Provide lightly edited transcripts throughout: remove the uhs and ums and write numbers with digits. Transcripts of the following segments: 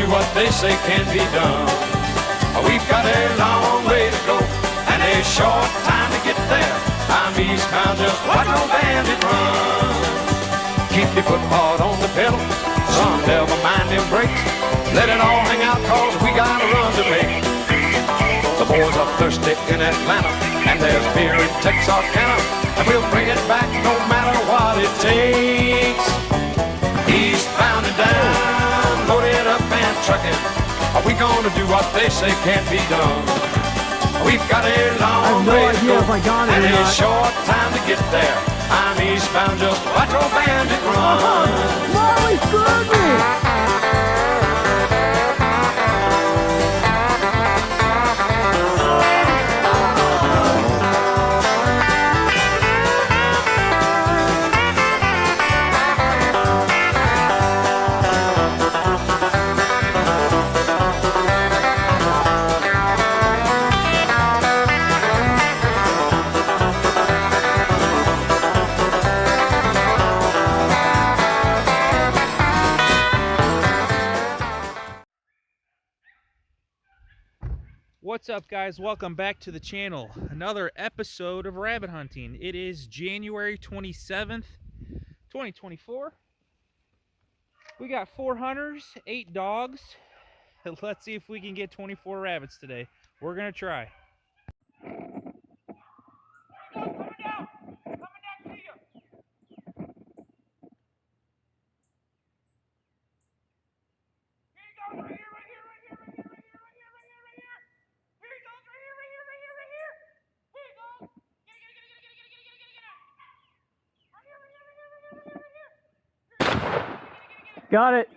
do what they say can be done. We've got a long way to go and a short time to get there. I'm eastbound, just watch no bandit run. Keep your foot hard on the pedal, son, never mind them brakes. Let it all hang out, cause we got a run to make. The boys are thirsty in Atlanta, and there's beer in Texarkana, and we'll bring it back no matter what it takes. Eastbound and down, loaded up and trucking. Are we gonna do what they say can't be done? We've got a long way to go and a short time to get there. I'm eastbound, just watch old bandit run. Molly screwed me! What's up, guys? Welcome back to the channel. Another episode of rabbit hunting. It is January 27th, 2024. We got 4 hunters, 8 dogs. Let's see if we can get 24 rabbits today. We're gonna try. Got it.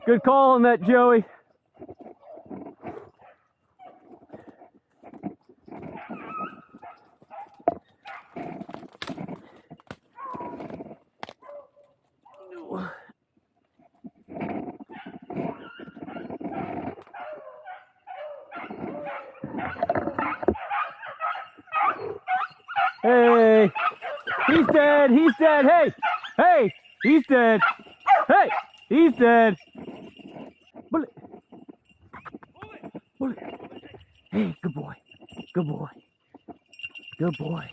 Good call on that, Joey. Hey, he's dead, he's dead, hey, hey, he's dead, hey, he's dead. Bullet. Bullet. Hey, good boy, good boy, good boy.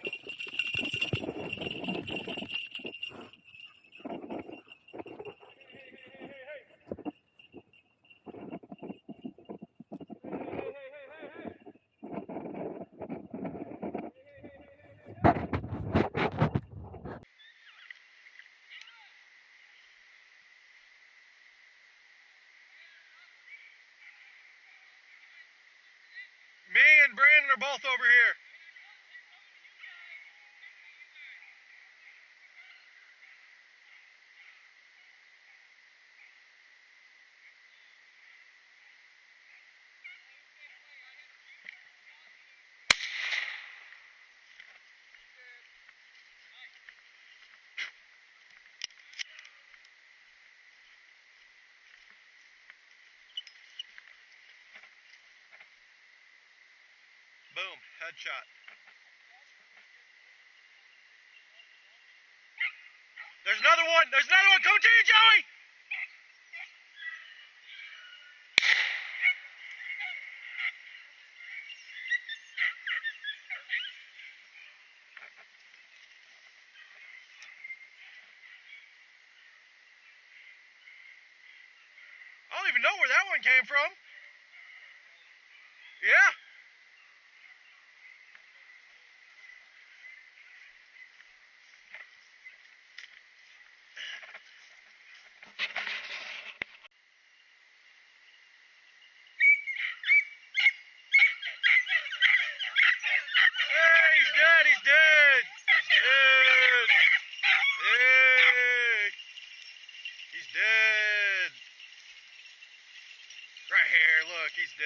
Me and Brandon are both over here. Boom, headshot. There's another one! There's another one! Come to you, Joey! I don't even know where that one came from. Yeah.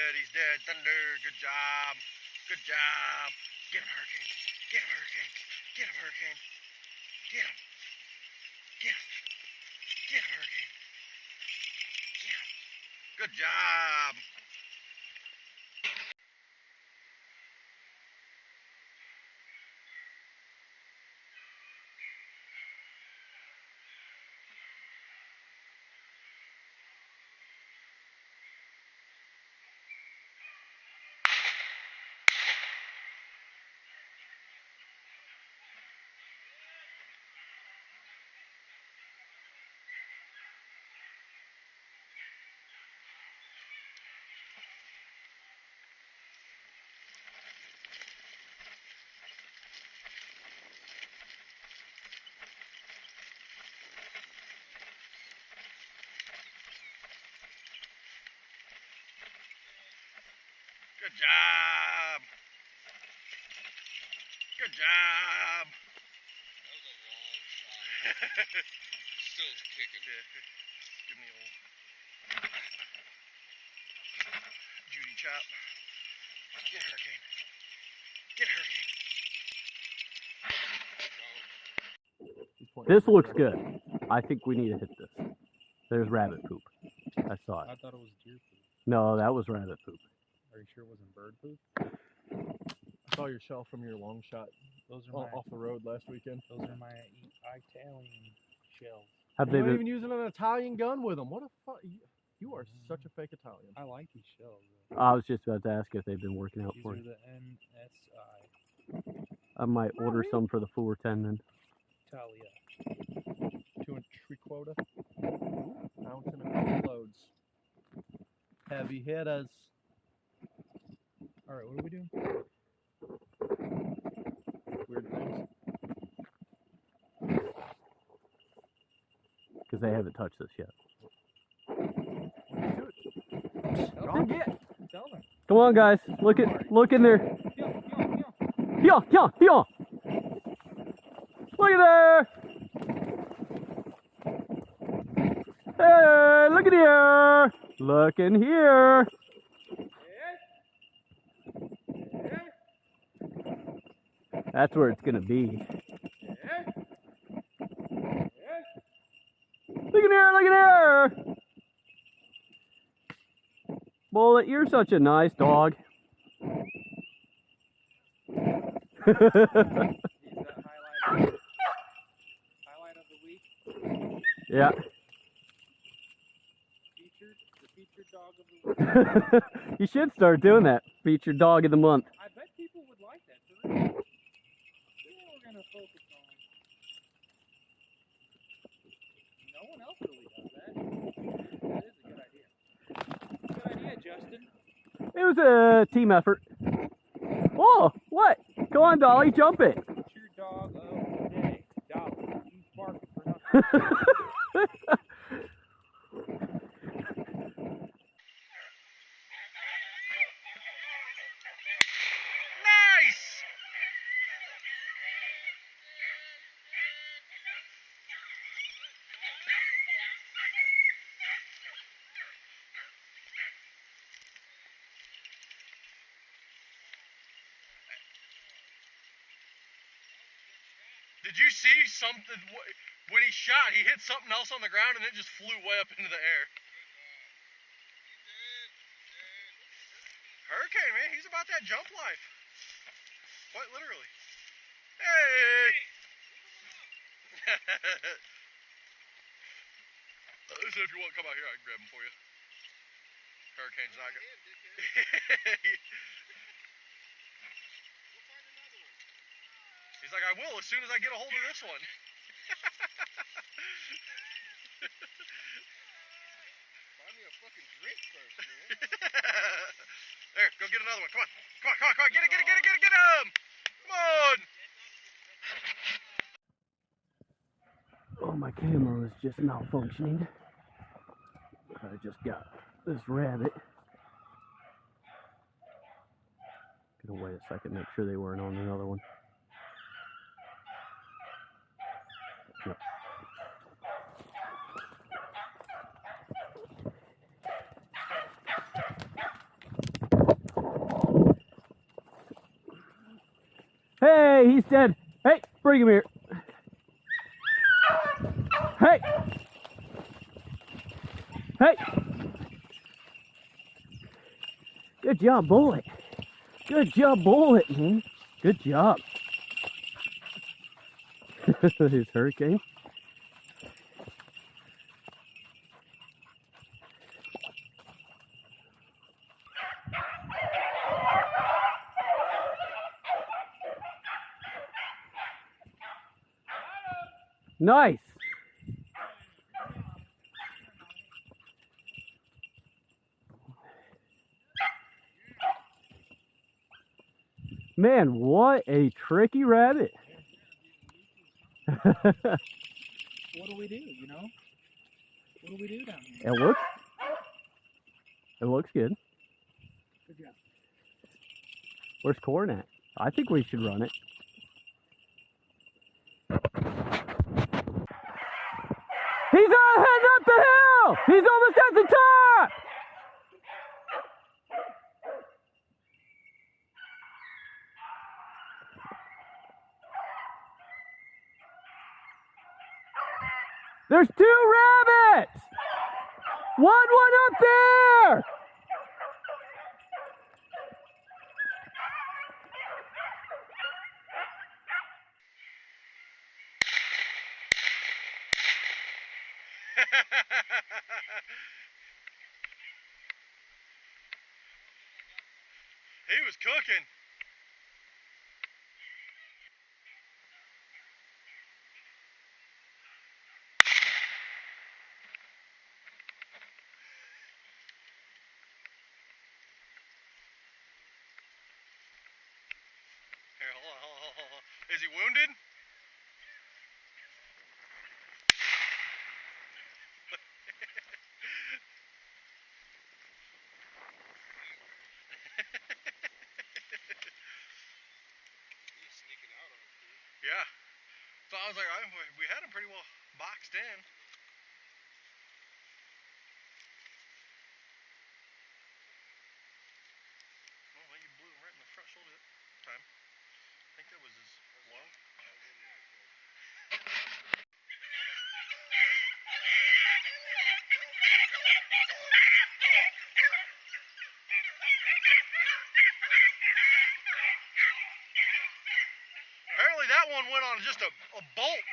He's dead. Thunder, good job. Good job. Get him, Hurricane. Get him, Hurricane. Get him, Hurricane. Get him. Get him. Get him, Hurricane. Get him. Good job. job. Good job. That was a long shot. He's still kicking. Give me a old Judy chop. Get Hurricane. Get Hurricane. This looks good. I think we need to hit this. There's rabbit poop. I saw it. I thought it was deer poop. No, that was rabbit poop. Are you sure it wasn't bird poop? I saw your shell from your long shot Those are my off the road last weekend. those are my Italian shells. Have You're they not been? even using an Italian gun with them. What a fuck! You are such a fake Italian. I like these shells. I was just about to ask if they've been working out These for are you. the NSI I might order some for the Fullerton then. Italia. 2 3/4. Mountain a couple loads. Heavy hitters. All right, what are we doing? Weird things. Because they haven't touched this yet. Go get. Tell them. Come on, guys. Look in there. Yeah. Look at there. Hey, look at here. Look in here. That's where it's gonna be. Look in here. Look in here. Bullet, you're such a nice dog. Is that highlight of the week? Yeah. The featured dog of the week. You should start doing that. Featured dog of the month. I bet people would like that. For real. That's what we're gonna focus on. No one else really does that. That is a good idea. Good idea, Justin. It was a team effort. Oh, what? Go on, Dolly, jump it. Featured dog of the day. Dollar. He's barking for nothing. Nice! Did you see something? When he shot, he hit something else on the ground and it just flew way up into the air. Hurricane, man, he's about that jump life. Quite literally. Hey! So if you want to come out here, I can grab him for you. Hurricane's not good. He's like, I will as soon as I get a hold of this one. Buy me a fucking drink first, man. There, go get another one. Come on. Come on, come on, come on. Get it, get it, get it, get it, get him! Come on! Oh, my camera is just malfunctioning. I just got this rabbit. Gonna wait a second, make sure they weren't on another one. Yep. Hey, he's dead. Hey, bring him here. Hey! Hey! Good job, Bullet. Good job, Bullet, man. Good job. His Hurricane. Nice. Man, what a tricky rabbit. What do we do, you know? What do we do down here? It looks good. Good job. Where's Corn at? I think we should run it. He's heading up the hill! He's almost at the top! There's 2 rabbits! One up there! He was cooking. Here, hold on. Is he wounded? He's sneaking out on us, dude. Yeah. So I was like, we had him pretty well boxed in. Oh, well, you blew him right in the front shoulder that time. I think that was his lung. Apparently that one went on just a bolt.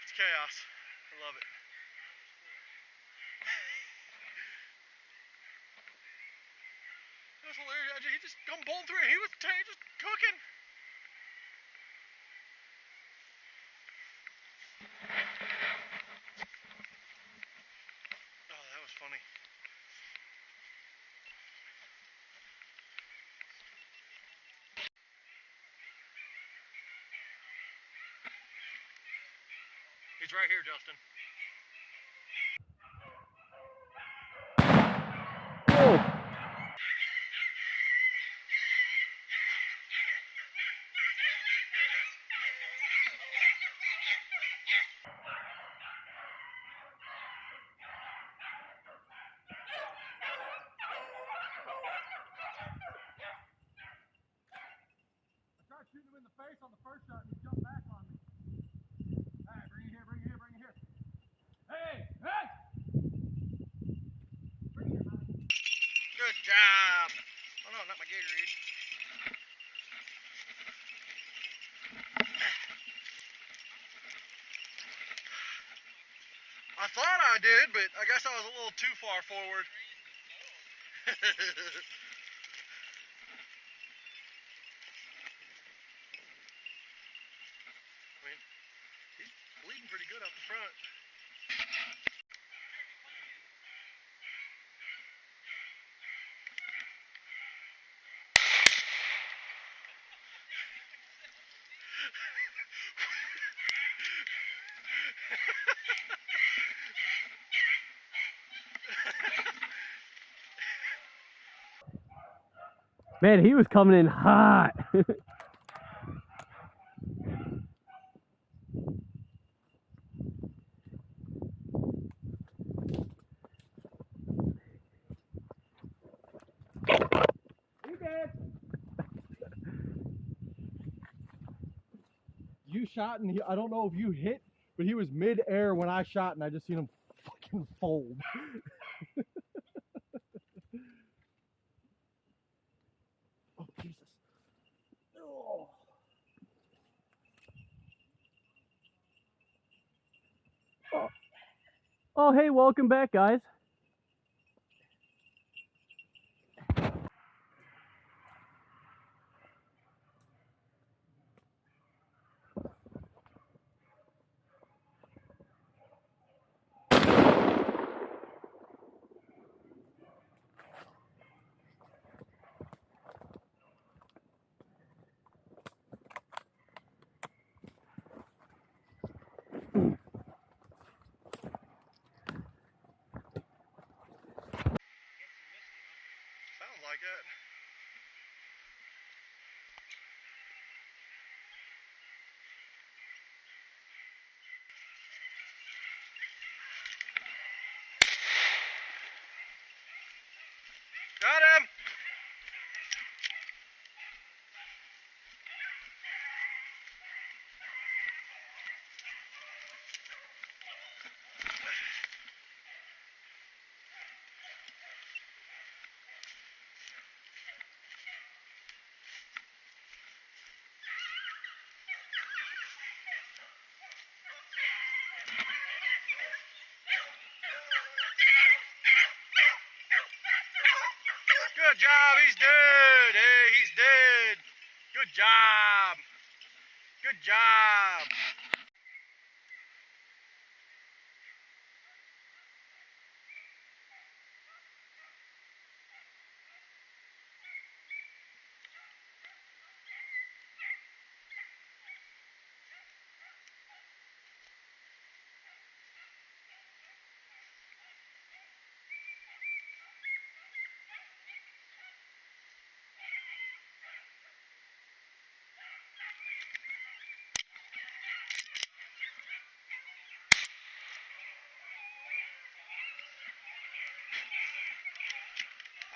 It's chaos. I love it. That was hilarious. He just come bolting through it. He was just cooking. Oh, that was funny. He's right here, Justin. Oh. Shooting him in the face on the first shot and he jumped back on me. All right, bring it here. Hey! Bring it here, honey. Good job. Oh no, not my Gatorade. I thought I did, but I guess I was a little too far forward. I mean, he's bleeding pretty good out the front. Man, he was coming in hot. You shot and I don't know if you hit, but he was mid-air when I shot and I just seen him fucking fold. Oh, Jesus. Oh. Oh, hey, welcome back, guys. like that. Got him! Good job, he's dead. Hey, he's dead. Good job. Good job.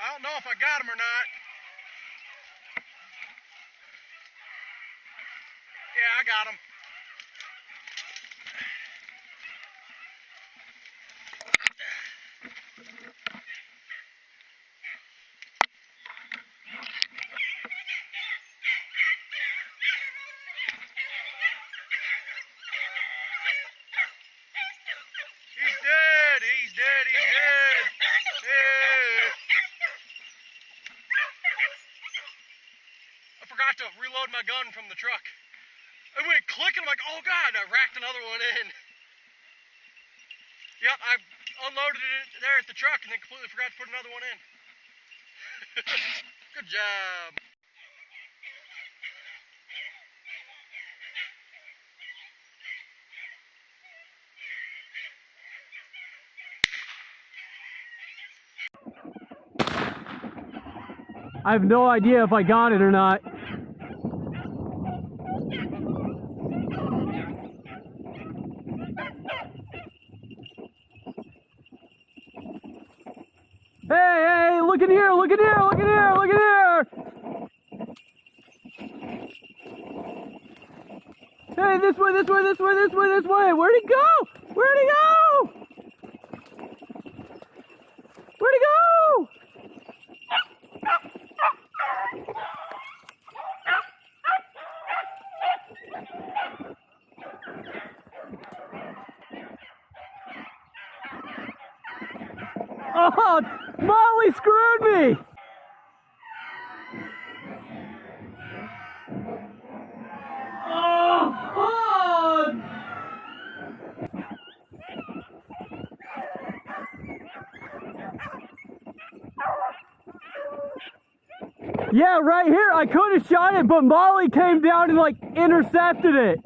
I don't know if I got him or not. Yeah, I got him. He's dead. He's dead. He's dead. Yeah. I forgot to reload my gun from the truck. It went click and I'm like, oh God, I racked another one in. Yep, I unloaded it there at the truck and then completely forgot to put another one in. Good job. I have no idea if I got it or not. Hey, hey, look in here, look in here, look in here, look in here! Hey, this way, this way, this way, this way, this way! Where'd he go? Where'd he go? Where'd he go? Oh, Molly screwed me! Oh! Yeah, right here. I could have shot it, but Molly came down and like intercepted it.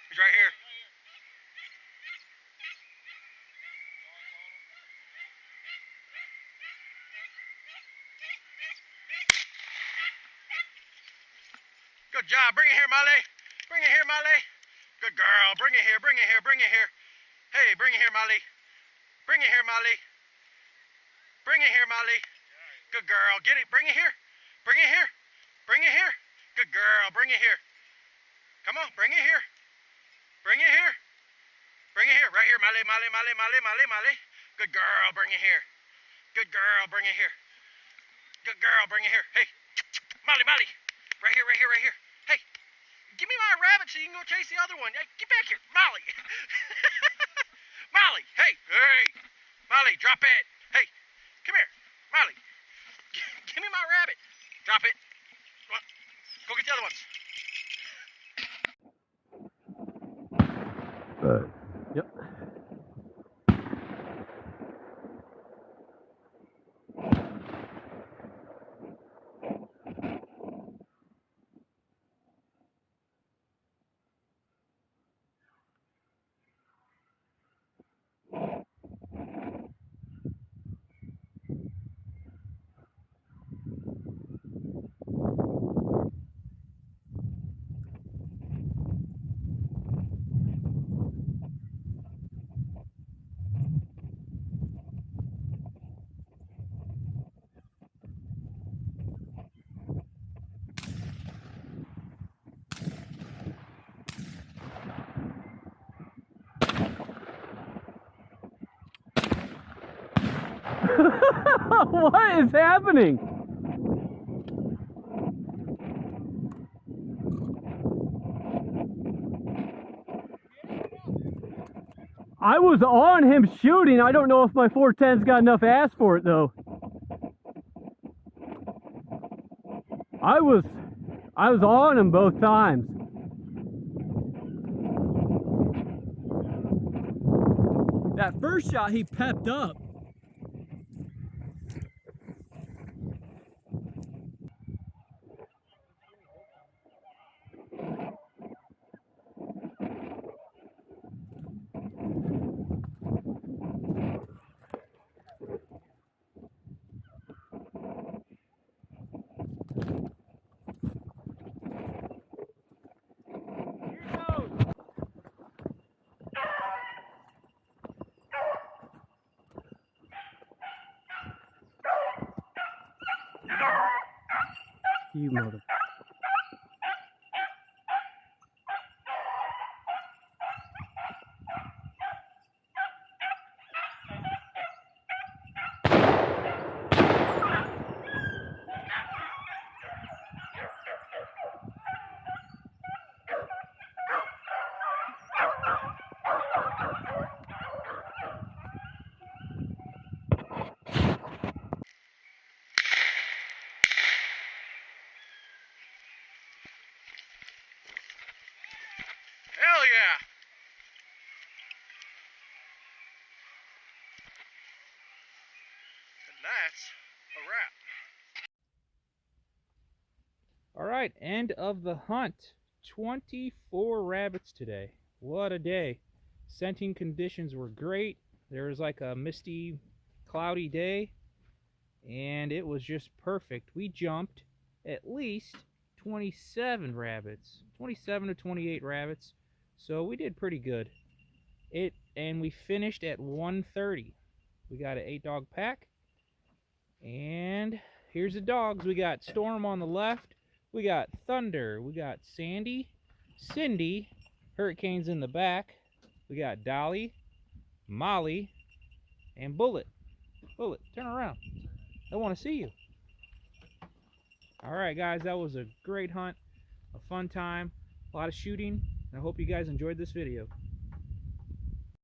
He's right here. Good job. Bring it here, Molly. Bring it here, Molly. Good girl. Bring it here. Bring it here. Bring it here. Hey, bring it here, Molly. Bring it here, Molly. Bring it here, Molly. Good girl. Get it. Bring it here. Bring it here. Bring it here. Good girl. Bring it here. Come on. Bring it here. Bring it here. Bring it here. Right here, Molly, Molly, Molly, Molly, Molly, Molly. Good girl. Bring it here. Good girl. Bring it here. Good girl. Bring it here. Hey, Molly, Molly. Right here, right here, right here. Hey, give me my rabbit so you can go chase the other one. Hey, get back here. Molly. Molly. Hey, hey. Molly, drop it. Hey, come here. Molly. Give me my rabbit. Drop it. Come on. Go get the other ones. Yep. What is happening? I was on him shooting. I don't know if my 410's got enough ass for it though. I was on him both times. That first shot he pepped up. You mother. Hell yeah! And that's a wrap. All right, end of the hunt. 24 rabbits today. What a day. Scenting conditions were great. There was like a misty, cloudy day, and it was just perfect. We jumped at least 27 rabbits, 27 to 28 rabbits. So we did pretty good. And we finished at 1:30. We got an 8-dog pack. And here's the dogs. We got Storm on the left. We got Thunder. We got Sandy, Cindy, Hurricane's in the back. We got Dolly, Molly, and Bullet. Bullet, turn around. I want to see you. All right, guys, that was a great hunt, a fun time, a lot of shooting. I hope you guys enjoyed this video.